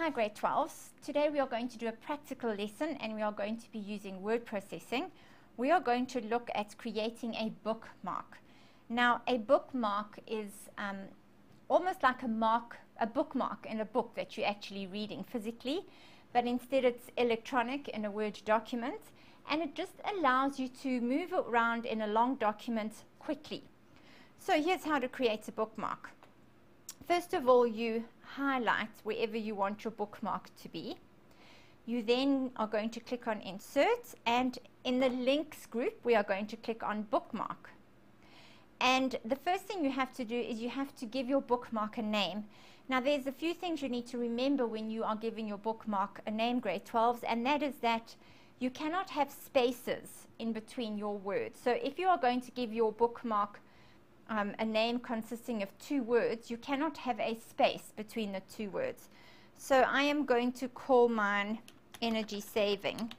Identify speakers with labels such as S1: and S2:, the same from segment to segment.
S1: Hi grade 12s. Today we are going to do a practical lesson and we are going to be using word processing. We are going to look at creating a bookmark. Now a bookmark is almost like a bookmark in a book that you're actually reading physically, but instead it's electronic in a Word document, and it just allows you to move around in a long document quickly. So here's how to create a bookmark. First of all, you highlight wherever you want your bookmark to be. You then are going to click on Insert, and in the links group we are going to click on Bookmark. And the first thing you have to do is you have to give your bookmark a name. Now there's a few things you need to remember when you are giving your bookmark a name, grade 12s, and that is that you cannot have spaces in between your words. So if you are going to give your bookmark a name consisting of two words, you cannot have a space between the two words. So I am going to call mine energy saving,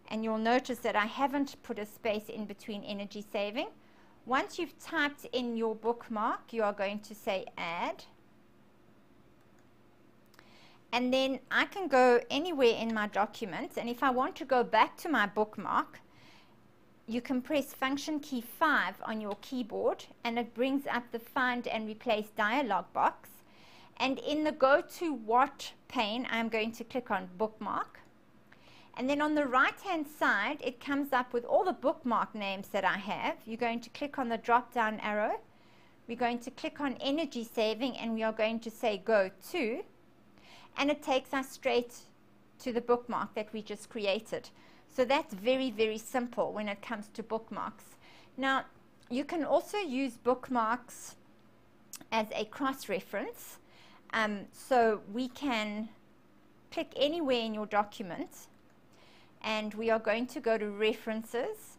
S1: and you'll notice that I haven't put a space in between energy saving. Once you've typed in your bookmark, you are going to say add, and then I can go anywhere in my document, and if I want to go back to my bookmark, you can press function key 5 on your keyboard and it brings up the find and replace dialog box, and in the go to what pane I'm going to click on bookmark, and then on the right hand side it comes up with all the bookmark names that I have. You're going to click on the drop down arrow, we're going to click on energy saving, and we are going to say go to, and it takes us straight to the bookmark that we just created. So that's very, very simple when it comes to bookmarks. Now, you can also use bookmarks as a cross-reference. So we can click anywhere in your document, and we are going to go to References,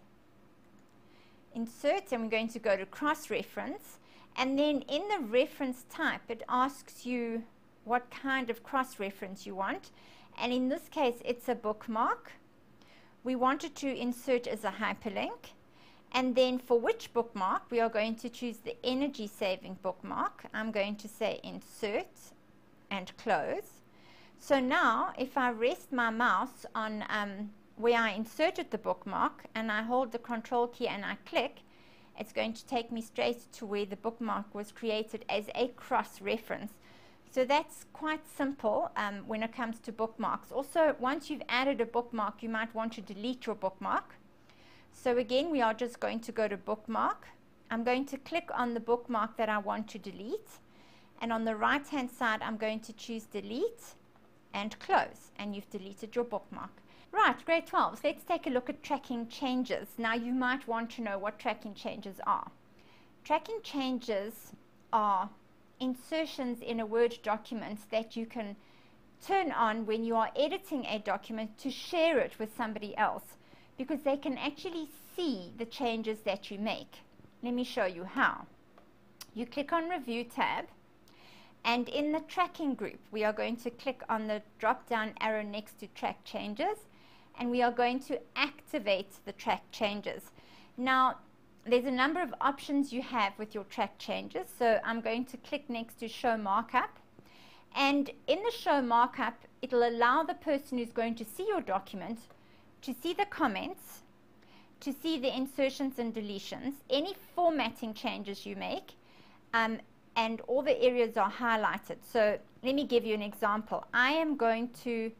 S1: Insert, and we're going to go to Cross-Reference. And then in the reference type, it asks you what kind of cross-reference you want. And in this case, it's a bookmark. We wanted to insert as a hyperlink, and then for which bookmark we are going to choose the energy saving bookmark. I'm going to say insert and close. So now if I rest my mouse on where I inserted the bookmark and I hold the control key and I click, it's going to take me straight to where the bookmark was created as a cross-reference. So that's quite simple when it comes to bookmarks. Also, once you've added a bookmark, you might want to delete your bookmark. So again, we are just going to go to Bookmark. I'm going to click on the bookmark that I want to delete, and on the right hand side I'm going to choose Delete and Close, and you've deleted your bookmark. Right, grade 12, let's take a look at tracking changes. Now you might want to know what tracking changes are. Tracking changes are insertions in a Word document that you can turn on when you are editing a document to share it with somebody else, because they can actually see the changes that you make. Let me show you how. You click on Review tab, and in the tracking group we are going to click on the drop down arrow next to track changes, and we are going to activate the track changes. Now there's a number of options you have with your track changes, so I'm going to click next to Show Markup, and in the Show Markup it'll allow the person who's going to see your document to see the comments, to see the insertions and deletions, any formatting changes you make, and all the areas are highlighted. So let me give you an example. I am going to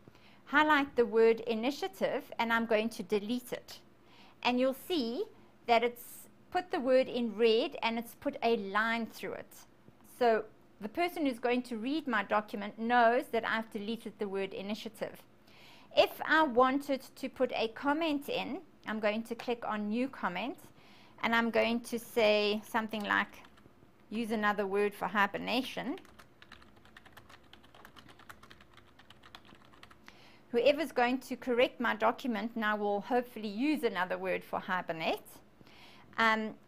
S1: highlight the word initiative and I'm going to delete it, and you'll see that it's put the word in red and it's put a line through it. So the person who's going to read my document knows that I've deleted the word initiative. If I wanted to put a comment in, I'm going to click on New Comment, and I'm going to say something like, use another word for hibernation. Whoever's going to correct my document now will hopefully use another word for hibernate.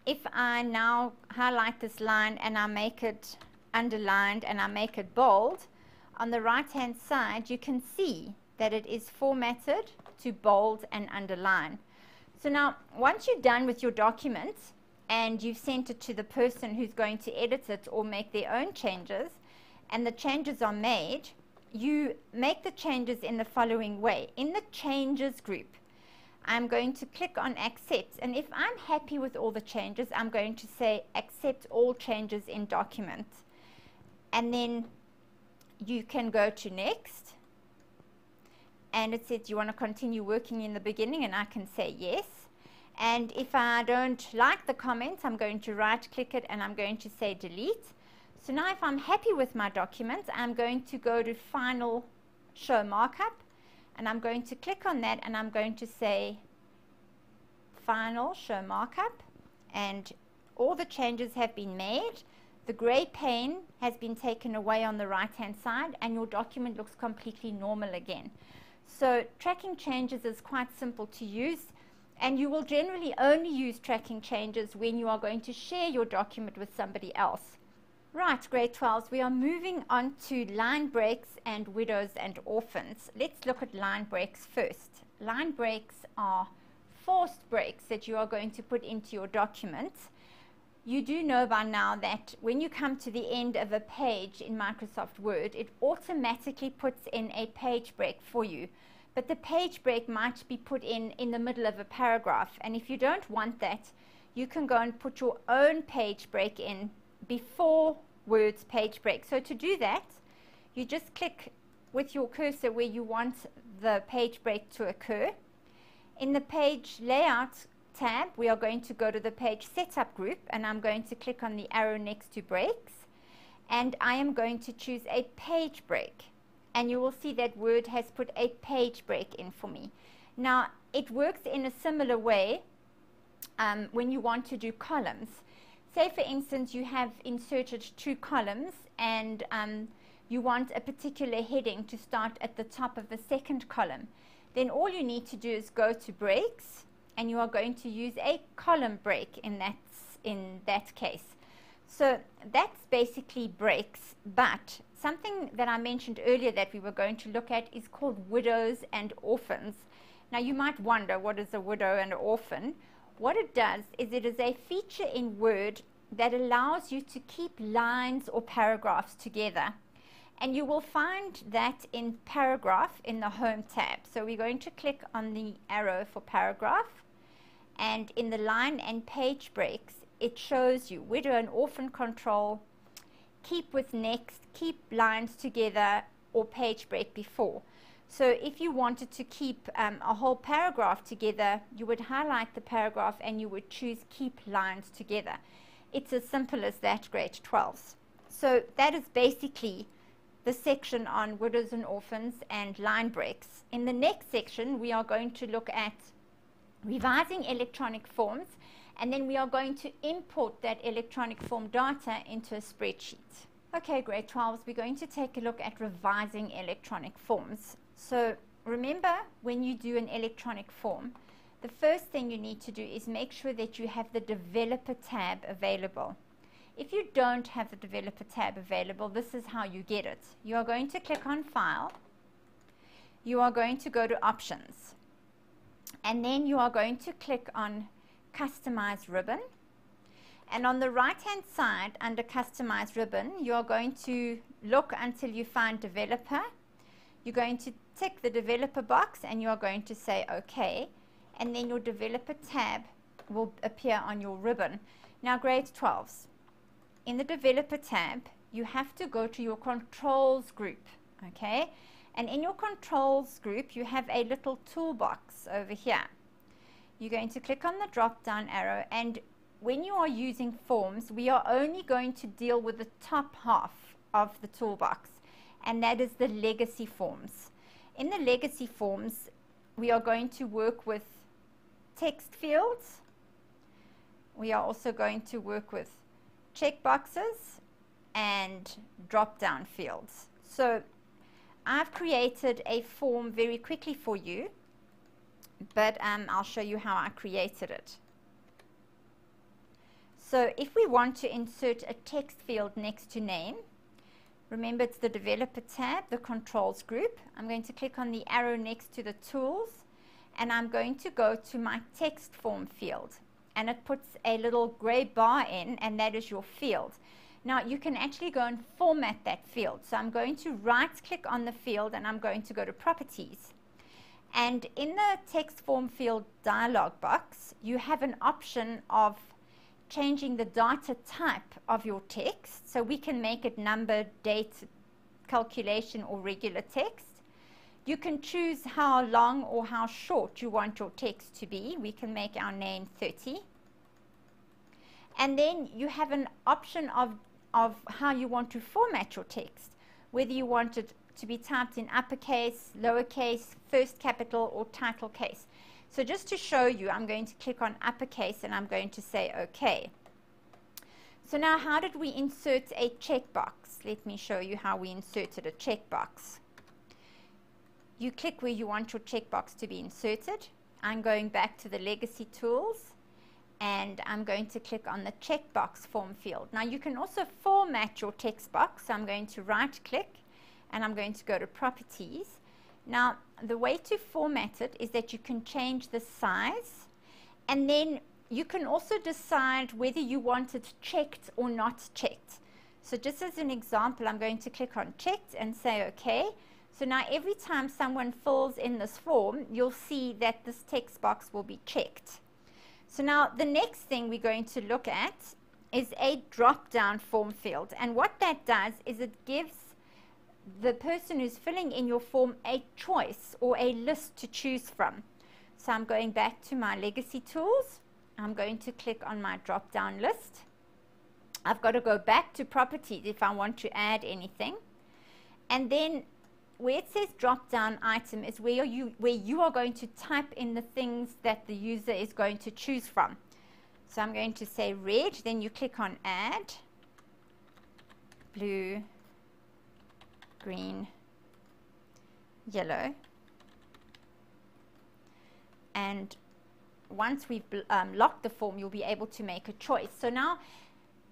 S1: If I now highlight this line and I make it underlined and I make it bold, on the right hand side you can see that it is formatted to bold and underline. So now once you're done with your document and you've sent it to the person who's going to edit it or make their own changes, and the changes are made, you make the changes in the following way. In the changes group, I'm going to click on accept, and if I'm happy with all the changes, I'm going to say accept all changes in document, and then you can go to next, and it says you want to continue working in the beginning, and I can say yes. And if I don't like the comments, I'm going to right click it and I'm going to say delete. So now if I'm happy with my document, I'm going to go to final show markup, and I'm going to click on that, and I'm going to say final show markup, and all the changes have been made. The gray pane has been taken away on the right hand side, and your document looks completely normal again. So tracking changes is quite simple to use, and you will generally only use tracking changes when you are going to share your document with somebody else. Right, grade 12s, we are moving on to line breaks and widows and orphans. Let's look at line breaks first. Line breaks are forced breaks that you are going to put into your document. You do know by now that when you come to the end of a page in Microsoft Word, it automatically puts in a page break for you. But the page break might be put in the middle of a paragraph, and if you don't want that, you can go and put your own page break in before Word's page break. So to do that, you just click with your cursor where you want the page break to occur. In the page layout tab, we are going to go to the page setup group, and I'm going to click on the arrow next to breaks, and I am going to choose a page break, and you will see that Word has put a page break in for me. Now it works in a similar way when you want to do columns. Say for instance you have inserted 2 columns, and you want a particular heading to start at the top of the second column. Then all you need to do is go to breaks, and you are going to use a column break in that case. So that's basically breaks, but something that I mentioned earlier that we were going to look at is called widows and orphans. Now you might wonder, what is a widow and an orphan? What it does is it is a feature in Word that allows you to keep lines or paragraphs together. And you will find that in paragraph in the home tab. So we're going to click on the arrow for paragraph, and in the line and page breaks, it shows you widow and orphan control, keep with next, keep lines together, or page break before. So if you wanted to keep a whole paragraph together, you would highlight the paragraph and you would choose keep lines together. It's as simple as that, grade 12s. So that is basically the section on widows and orphans and line breaks. In the next section, we are going to look at revising electronic forms, and then we are going to import that electronic form data into a spreadsheet. Okay, grade 12s, we're going to take a look at revising electronic forms. So remember, when you do an electronic form, the first thing you need to do is make sure that you have the developer tab available. If you don't have the developer tab available, this is how you get it. You are going to click on File, you are going to go to Options, and then you are going to click on Customize Ribbon, and on the right hand side under Customize Ribbon, you are going to look until you find Developer. You're going to tick the developer box and you are going to say OK, and then your developer tab will appear on your ribbon. Now grade 12s, in the developer tab you have to go to your controls group, okay, and in your controls group you have a little toolbox over here. You're going to click on the drop down arrow, and when you are using forms, we are only going to deal with the top half of the toolbox, and that is the legacy forms. In the legacy forms, we are going to work with text fields. We are also going to work with checkboxes and drop down fields. So I've created a form very quickly for you, but I'll show you how I created it. So if we want to insert a text field next to name, remember it's the developer tab, the controls group. I'm going to click on the arrow next to the tools, and I'm going to go to my text form field, and it puts a little gray bar in, and that is your field. Now you can actually go and format that field. So I'm going to right click on the field and I'm going to go to properties. And in the text form field dialog box, you have an option of changing the data type of your text. So we can make it number, date, calculation, or regular text. You can choose how long or how short you want your text to be. We can make our name 30. And then you have an option of how you want to format your text, whether you want it to be typed in uppercase, lowercase, first capital, or title case. So just to show you, I'm going to click on uppercase and I'm going to say OK. So now how did we insert a checkbox? Let me show you how we inserted a checkbox. You click where you want your checkbox to be inserted. I'm going back to the legacy tools and I'm going to click on the checkbox form field. Now you can also format your text box. So I'm going to right click and I'm going to go to properties. Now the way to format it is that you can change the size, and then you can also decide whether you want it checked or not checked. So just as an example, I'm going to click on checked and say OK. So now every time someone fills in this form, you'll see that this text box will be checked. So now the next thing we're going to look at is a drop-down form field. And what that does is it gives the person who's filling in your form a choice or a list to choose from. So I'm going back to my legacy tools. I'm going to click on my drop-down list. I've got to go back to properties if I want to add anything. And then where it says drop down item is where you are going to type in the things that the user is going to choose from. So I'm going to say red, then you click on add, blue, green, yellow, and once we've locked the form, you'll be able to make a choice. So now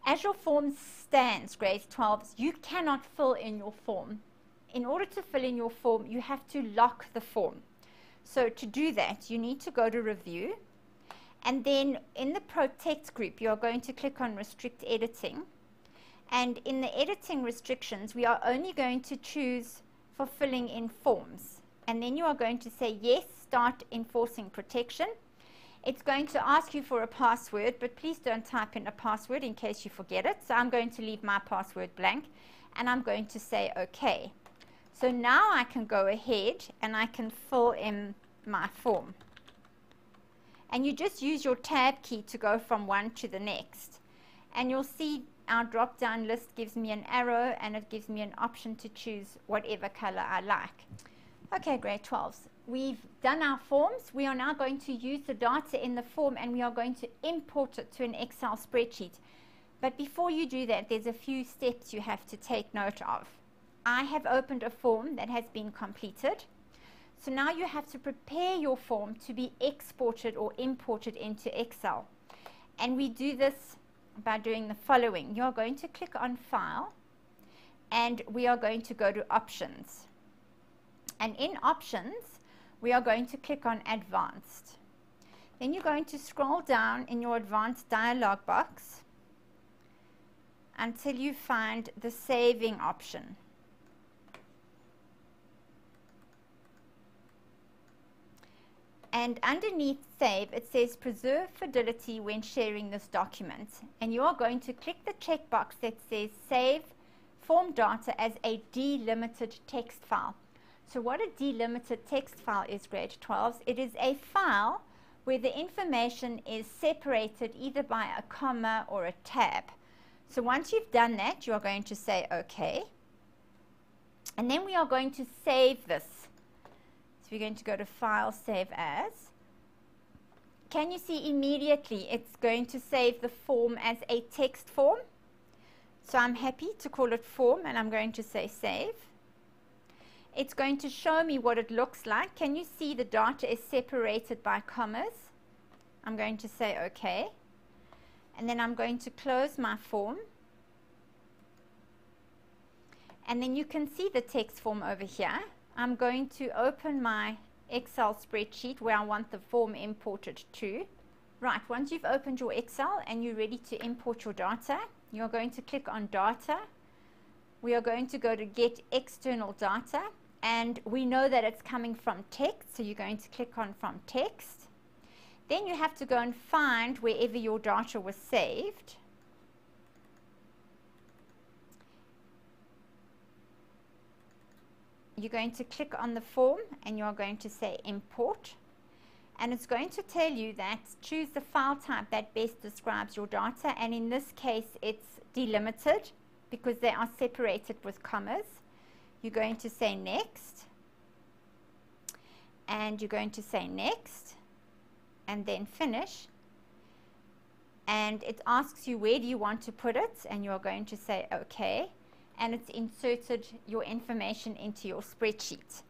S1: as your form stands, grade 12s, you cannot fill in your form. In order to fill in your form, you have to lock the form. So to do that, you need to go to review, and then in the protect group, you are going to click on restrict editing. And in the editing restrictions, we are only going to choose for filling in forms. And then you are going to say yes, start enforcing protection. It's going to ask you for a password, but please don't type in a password in case you forget it. So I'm going to leave my password blank, and I'm going to say OK. So now I can go ahead and I can fill in my form. And you just use your tab key to go from one to the next. And you'll see our drop-down list gives me an arrow and it gives me an option to choose whatever color I like. Okay, grade 12s. We've done our forms. We are now going to use the data in the form and we are going to import it to an Excel spreadsheet. But before you do that, there's a few steps you have to take note of. I have opened a form that has been completed. So now you have to prepare your form to be exported or imported into Excel. And we do this by doing the following. You're going to click on File, and we are going to go to Options. And in Options, we are going to click on Advanced. Then you're going to scroll down in your Advanced dialog box until you find the Saving option. And underneath Save, it says Preserve Fidelity when sharing this document. And you are going to click the checkbox that says Save Form Data as a delimited text file. So what a delimited text file is, grade 12s, it is a file where the information is separated either by a comma or a tab. So once you've done that, you are going to say OK. And then we are going to save this. So we're going to go to File, Save As. Can you see immediately it's going to save the form as a text form? So I'm happy to call it Form and I'm going to say Save. It's going to show me what it looks like. Can you see the data is separated by commas? I'm going to say OK. And then I'm going to close my form. And then you can see the text form over here. I'm going to open my Excel spreadsheet where I want the form imported to. Right, once you've opened your Excel and you're ready to import your data, You're going to click on data. We are going to go to get external data, and we know that it's coming from text, so you're going to click on from text. Then you have to go and find wherever your data was saved. You're going to click on the form and you're going to say import, and it's going to tell you that choose the file type that best describes your data, and in this case it's delimited because they are separated with commas. You're going to say next, and you're going to say next and then finish, and it asks you where do you want to put it, and you're going to say okay, and it's inserted your information into your spreadsheet.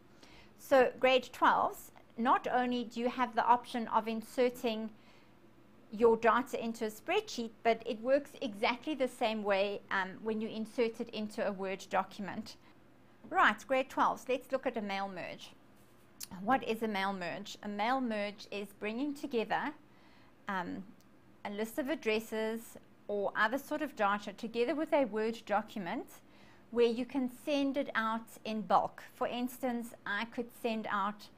S1: So grade 12s, not only do you have the option of inserting your data into a spreadsheet, but it works exactly the same way when you insert it into a Word document. Right, grade 12s, let's look at a mail merge. What is a mail merge? A mail merge is bringing together a list of addresses or other sort of data together with a Word document where you can send it out in bulk. For instance, I could send out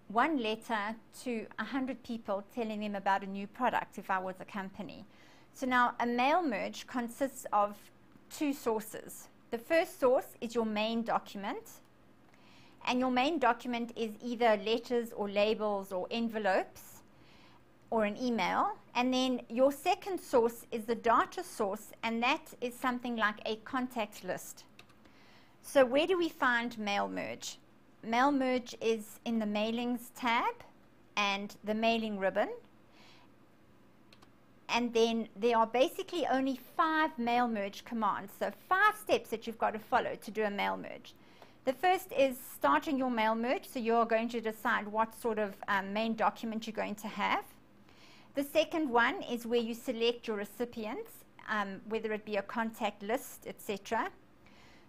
S1: one letter to 100 people telling them about a new product if I was a company. So now a mail merge consists of two sources. The first source is your main document, and your main document is either letters or labels or envelopes or an email, and then your second source is the data source, and that is something like a contact list. So where do we find mail merge? Mail merge is in the mailings tab and the mailing ribbon, and then there are basically only 5 mail merge commands, so 5 steps that you've got to follow to do a mail merge. The first is starting your mail merge, so you're going to decide what sort of main document you're going to have. The second one is where you select your recipients, whether it be a contact list, etc.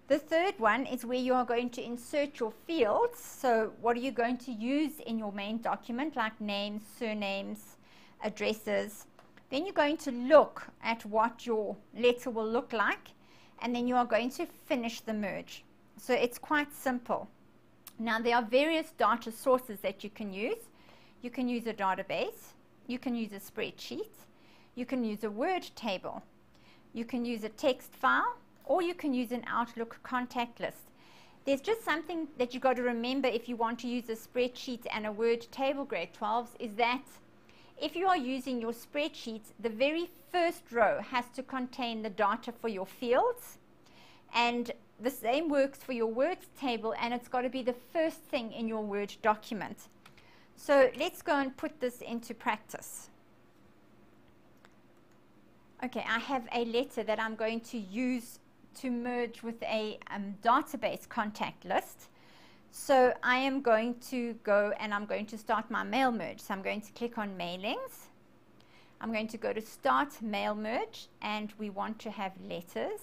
S1: The third one is where you are going to insert your fields. So what are you going to use in your main document, like names, surnames, addresses. Then you're going to look at what your letter will look like, and then you are going to finish the merge. So it's quite simple. Now there are various data sources that you can use. You can use a database, you can use a spreadsheet, you can use a Word table, you can use a text file, or you can use an Outlook contact list. There's just something that you've got to remember if you want to use a spreadsheet and a Word table, grade 12s, is that if you are using your spreadsheet, the very first row has to contain the data for your fields, and the same works for your Words table, and it's got to be the first thing in your Word document. So let's go and put this into practice. Okay, I have a letter that I'm going to use to merge with a database contact list. So I am going to go and I'm going to start my mail merge. So I'm going to click on mailings. I'm going to go to start mail merge, and we want to have letters.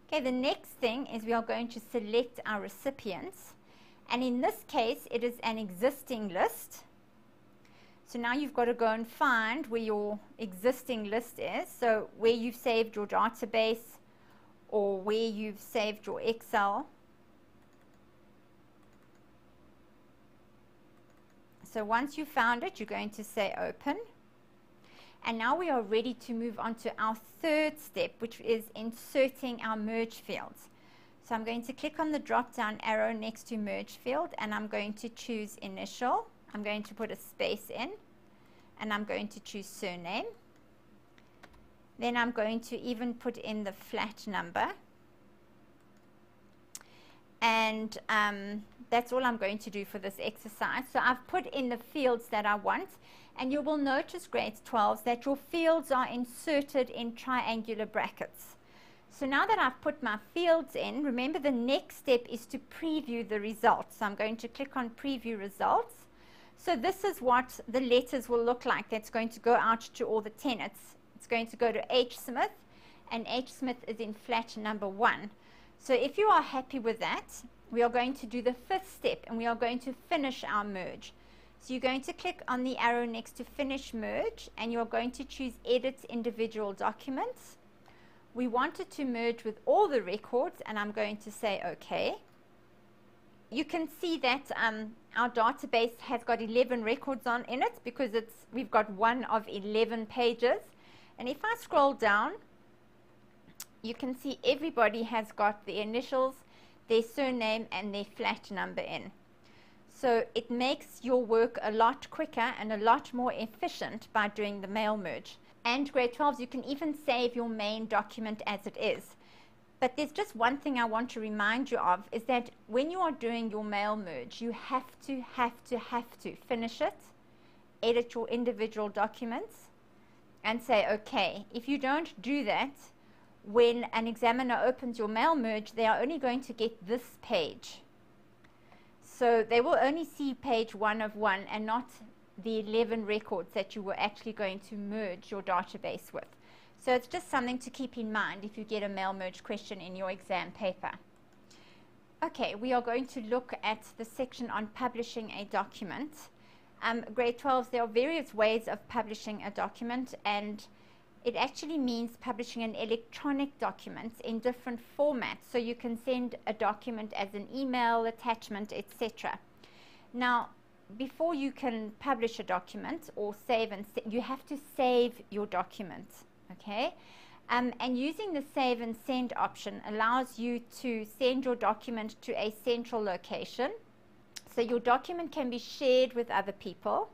S1: Okay, the next thing is we are going to select our recipients, and in this case it is an existing list. So now you've got to go and find where your existing list is, so where you've saved your database or where you've saved your Excel. So once you've found it, you're going to say open. And now we are ready to move on to our third step, which is inserting our merge fields. So I'm going to click on the drop down arrow next to merge field, and I'm going to choose initial. I'm going to put a space in, and I'm going to choose surname. Then I'm going to even put in the flat number. And that's all I'm going to do for this exercise. So I've put in the fields that I want, and you will notice, grades 12s, that your fields are inserted in triangular brackets. So now that I've put my fields in, remember the next step is to preview the results. So I'm going to click on preview results. So this is what the letters will look like that's going to go out to all the tenants. It's going to go to H. Smith, and H. Smith is in flat number 1. So if you are happy with that, we are going to do the 5th step, and we are going to finish our merge. So you're going to click on the arrow next to finish merge, and you're going to choose edit individual documents. We want it to merge with all the records, and I'm going to say OK. You can see that our database has got 11 records in it because we've got one of 11 pages. And if I scroll down, you can see everybody has got their initials, their surname, and their flat number in. So it makes your work a lot quicker and a lot more efficient by doing the mail merge. And grade 12s, you can even save your main document as it is. But there's just one thing I want to remind you of, is that when you are doing your mail merge, you have to finish it, edit your individual documents, and say, okay, if you don't do that, when an examiner opens your mail merge, they are only going to get this page. So they will only see page 1 of 1 and not the 11 records that you were actually going to merge your database with. So it's just something to keep in mind if you get a mail merge question in your exam paper. Okay, we are going to look at the section on publishing a document. Grade 12s, there are various ways of publishing a document, and it actually means publishing an electronic document in different formats. So you can send a document as an email, attachment, etc. Now, before you can publish a document or save, you have to save your document, okay? And using the save and send option allows you to send your document to a central location. So your document can be shared with other people.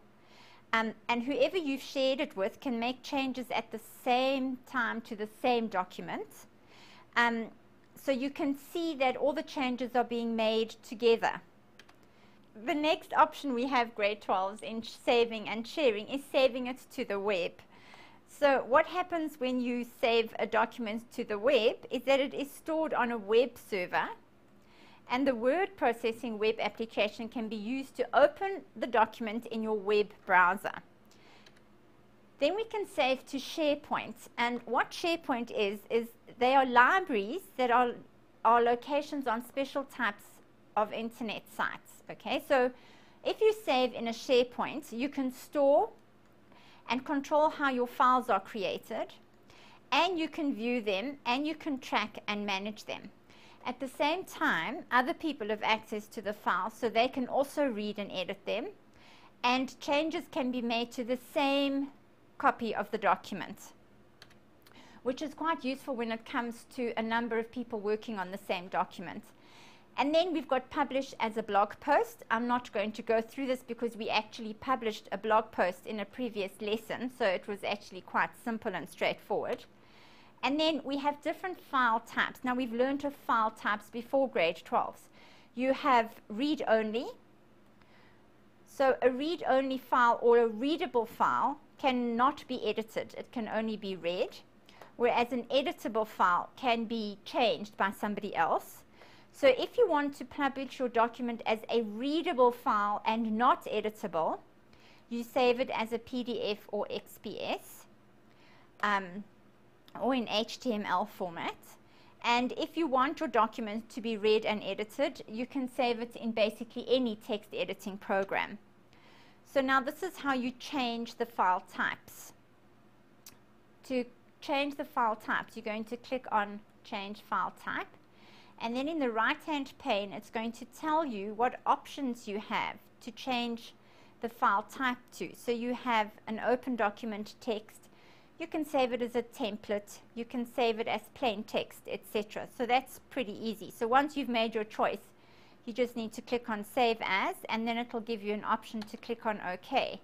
S1: And whoever you've shared it with can make changes at the same time to the same document. So you can see that all the changes are being made together. The next option we have, grade 12s, in saving and sharing is saving it to the web. So what happens when you save a document to the web is that it is stored on a web server, and the word processing web application can be used to open the document in your web browser. Then we can save to SharePoint, and what SharePoint is they are libraries that are locations on special types of internet sites. Okay, so if you save in a SharePoint, you can store and control how your files are created, and you can view them, and you can track and manage them. At the same time, other people have access to the files, so they can also read and edit them, and changes can be made to the same copy of the document, which is quite useful when it comes to a number of people working on the same document. And then we've got publish as a blog post. I'm not going to go through this because we actually published a blog post in a previous lesson, so it was actually quite simple and straightforward. And then we have different file types. Now, we've learned of file types before grade 12s. You have read-only. So a read-only file or a readable file cannot be edited. It can only be read, whereas an editable file can be changed by somebody else. So if you want to publish your document as a readable file and not editable, you save it as a PDF or XPS or in HTML format. And if you want your document to be read and edited, you can save it in basically any text editing program. So now this is how you change the file types. To change the file types, you're going to click on Change File Type. And then in the right-hand pane, it's going to tell you what options you have to change the file type to. So you have an open document text. You can save it as a template. You can save it as plain text, etc. So that's pretty easy. So once you've made your choice, you just need to click on Save As, and then it'll give you an option to click on OK.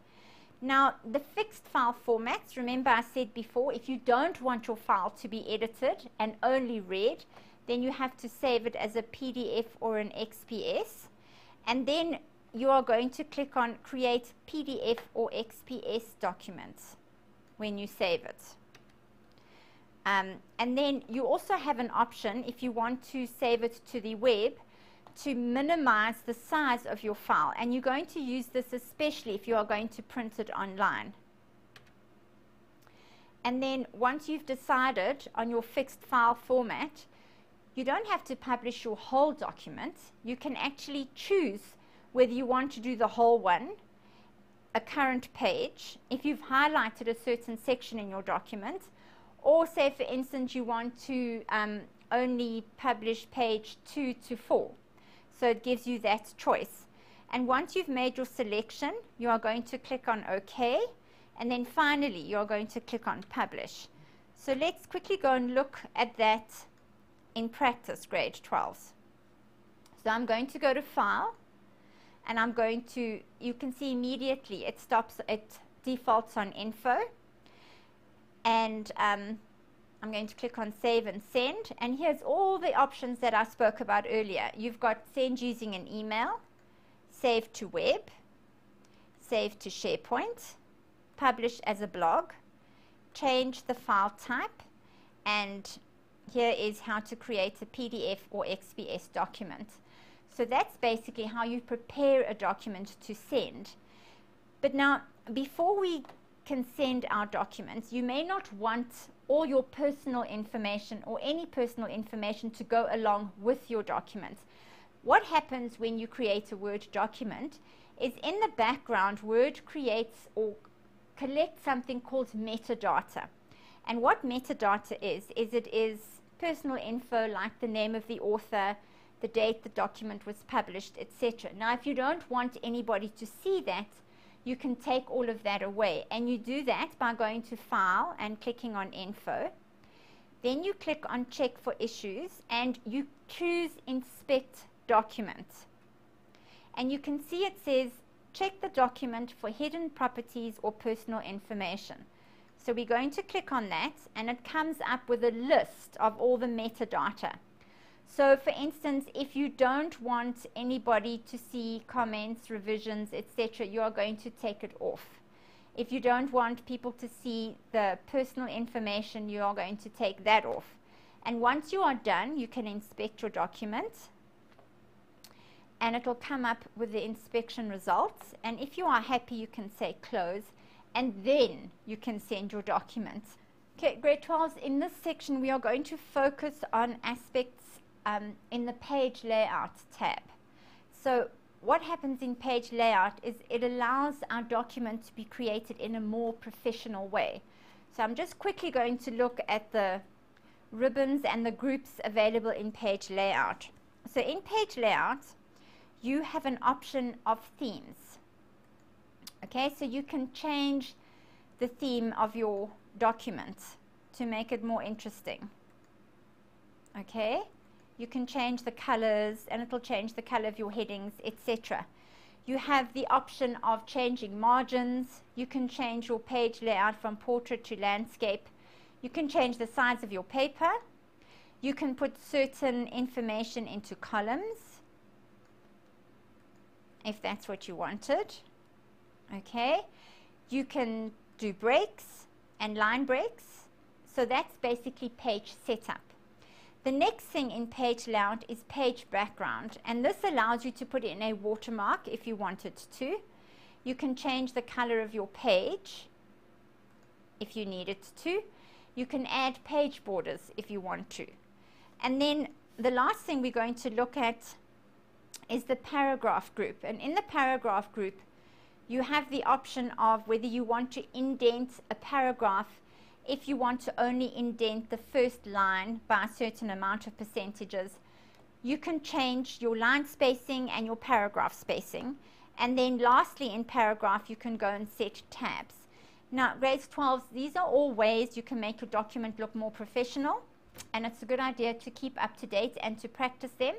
S1: Now, the fixed file formats, remember I said before, if you don't want your file to be edited and only read, then you have to save it as a PDF or an XPS, and then you are going to click on Create PDF or XPS Documents when you save it. And then you also have an option, if you want to save it to the web, to minimize the size of your file, and you're going to use this especially if you are going to print it online. And then once you've decided on your fixed file format, you don't have to publish your whole document. You can actually choose whether you want to do the whole one, a current page, if you've highlighted a certain section in your document, Or say, for instance, you want to only publish page 2 to 4. So it gives you that choice. And once you've made your selection, you are going to click on OK. And then finally, you're going to click on Publish. So let's quickly go and look at that in practice, grade 12s. So I'm going to go to File. And I'm going to, you can see immediately it defaults on Info. And I'm going to click on Save and Send. And here's all the options that I spoke about earlier. You've got Send using an email, Save to Web, Save to SharePoint, Publish as a blog, change the file type, and here is how to create a PDF or XPS document. So that's basically how you prepare a document to send. But now, before we can send our documents, you may not want all your personal information or any personal information to go along with your document. What happens when you create a Word document is in the background, Word creates or collects something called metadata. And what metadata is it is personal info like the name of the author, the date the document was published, etc. Now, if you don't want anybody to see that, you can take all of that away. And you do that by going to File and clicking on Info. Then you click on Check for Issues and you choose Inspect Document. And you can see it says, check the document for hidden properties or personal information. So we're going to click on that and it comes up with a list of all the metadata. So for instance, if you don't want anybody to see comments, revisions, etc., you are going to take it off. If you don't want people to see the personal information, you are going to take that off. And once you are done, you can inspect your document and it will come up with the inspection results. And if you are happy, you can say close and then you can send your document. Okay, grade 12s, in this section we are going to focus on aspects in the page layout tab. So what happens in page layout is it allows our document to be created in a more professional way. So I'm just quickly going to look at the ribbons and the groups available in page layout. So in page layout, you have an option of themes. Okay, so you can change the theme of your document to make it more interesting. Okay, you can change the colors and it will change the color of your headings, etc. You have the option of changing margins. You can change your page layout from portrait to landscape. You can change the size of your paper. You can put certain information into columns if that's what you wanted. Okay, you can do breaks and line breaks. So that's basically page setup. The next thing in page layout is page background, and this allows you to put in a watermark if you wanted to. You can change the color of your page if you needed to. You can add page borders if you want to. And then the last thing we're going to look at is the paragraph group. And in the paragraph group, you have the option of whether you want to indent a paragraph. If you want to only indent the first line by a certain amount of percentages, you can change your line spacing and your paragraph spacing. And then lastly, in paragraph, you can go and set tabs. Now, grades 12, these are all ways you can make your document look more professional. And it's a good idea to keep up to date and to practice them,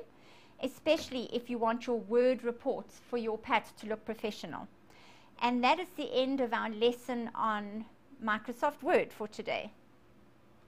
S1: especially if you want your Word reports for your PAT to look professional. And that is the end of our lesson on Microsoft Word for today.